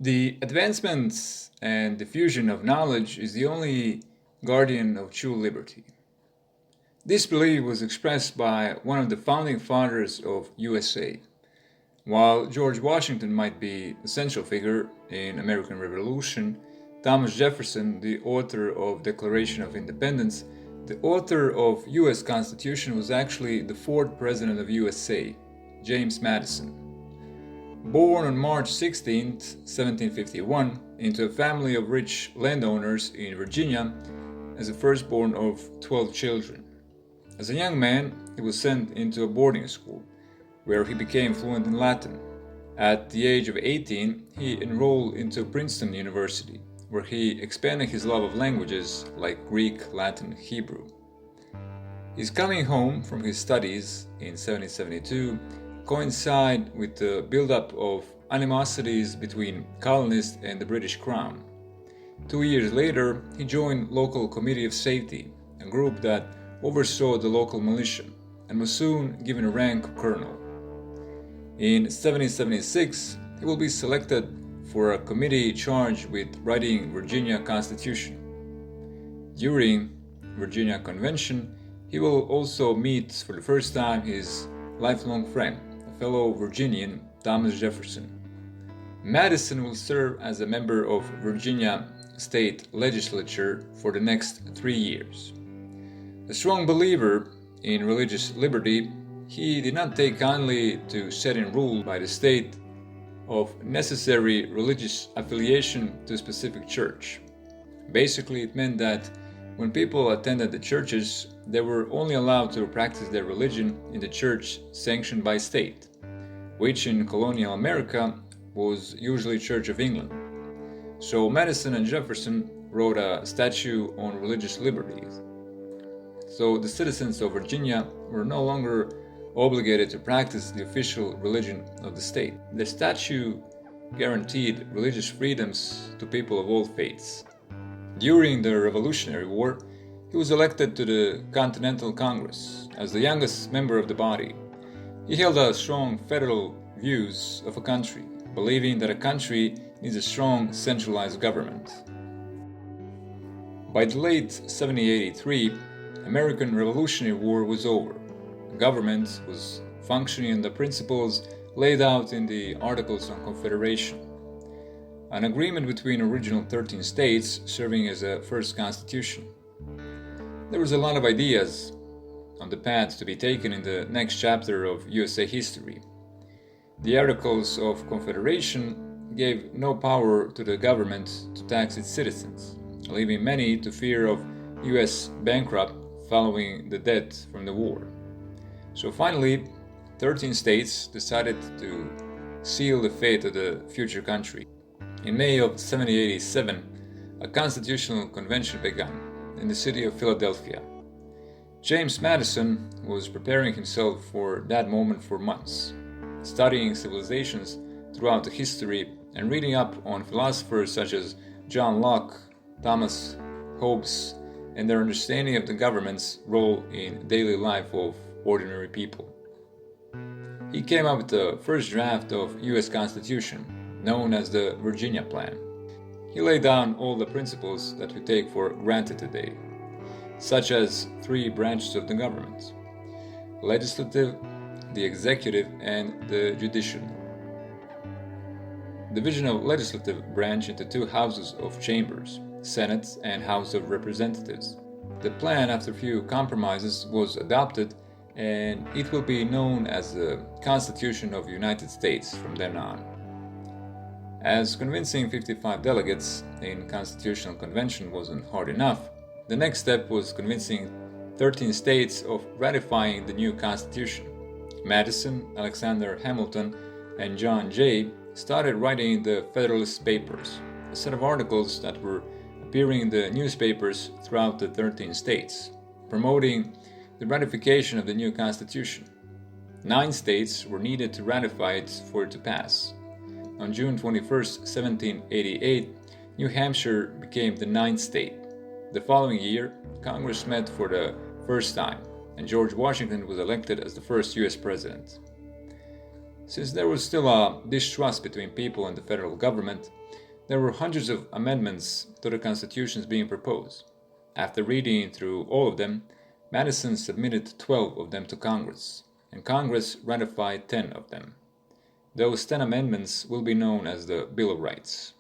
The advancement and diffusion of knowledge is the only guardian of true liberty. This belief was expressed by one of the founding fathers of USA. While George Washington might be a central figure in American Revolution, Thomas Jefferson, the author of Declaration of Independence, the author of US Constitution, was actually the fourth president of USA, James Madison. Born on March 16, 1751, into a family of rich landowners in Virginia as the firstborn of 12 children. As a young man, he was sent into a boarding school, where he became fluent in Latin. At the age of 18, he enrolled into Princeton University, where he expanded his love of languages like Greek, Latin, and Hebrew. His coming home from his studies in 1772 coincided with the buildup of animosities between colonists and the British Crown. 2 years later, he joined Local Committee of Safety, a group that oversaw the local militia, and was soon given a rank of colonel. In 1776, he will be selected for a committee charged with writing Virginia Constitution. During Virginia Convention, he will also meet for the first time his lifelong friend, a fellow Virginian, Thomas Jefferson. Madison will serve as a member of Virginia State Legislature for the next 3 years. A strong believer in religious liberty, he did not take kindly to setting rule by the state of necessary religious affiliation to a specific church. Basically, it meant that when people attended the churches, they were only allowed to practice their religion in the church sanctioned by state, which in colonial America was usually Church of England. So Madison and Jefferson wrote a statute on religious liberties. So the citizens of Virginia were no longer obligated to practice the official religion of the state. The statute guaranteed religious freedoms to people of all faiths. During the Revolutionary War, he was elected to the Continental Congress as the youngest member of the body. He held a strong federal views of a country, believing that a country needs a strong centralized government. By the late 1783, American Revolutionary War was over. The government was functioning on the principles laid out in the Articles of Confederation, an agreement between original 13 states serving as a first constitution. There was a lot of ideas on the path to be taken in the next chapter of USA history. The Articles of Confederation gave no power to the government to tax its citizens, leaving many to fear of US bankrupt following the debt from the war. So finally, 13 states decided to seal the fate of the future country. In May of 1787, a constitutional convention began in the city of Philadelphia. James Madison was preparing himself for that moment for months, studying civilizations throughout the history and reading up on philosophers such as John Locke, Thomas Hobbes, and their understanding of the government's role in daily life of ordinary people. He came up with the first draft of US Constitution, known as the Virginia Plan. He laid down all the principles that we take for granted today, such as 3 branches of the government: legislative, the executive, and the judicial. Division of legislative branch into 2 houses of chambers, Senate and House of Representatives. The plan, after a few compromises, was adopted, and it will be known as the Constitution of the United States from then on. As convincing 55 delegates in Constitutional Convention wasn't hard enough, the next step was convincing 13 states of ratifying the new Constitution. Madison, Alexander Hamilton, and John Jay started writing the Federalist Papers, a set of articles that were appearing in the newspapers throughout the 13 states, promoting the ratification of the new Constitution. 9 states were needed to ratify it for it to pass. On June 21, 1788, New Hampshire became the 9th state. The following year, Congress met for the first time, and George Washington was elected as the first US president. Since there was still a distrust between people and the federal government, there were hundreds of amendments to the constitutions being proposed. After reading through all of them, Madison submitted 12 of them to Congress, and Congress ratified 10 of them. Those 10 amendments will be known as the Bill of Rights.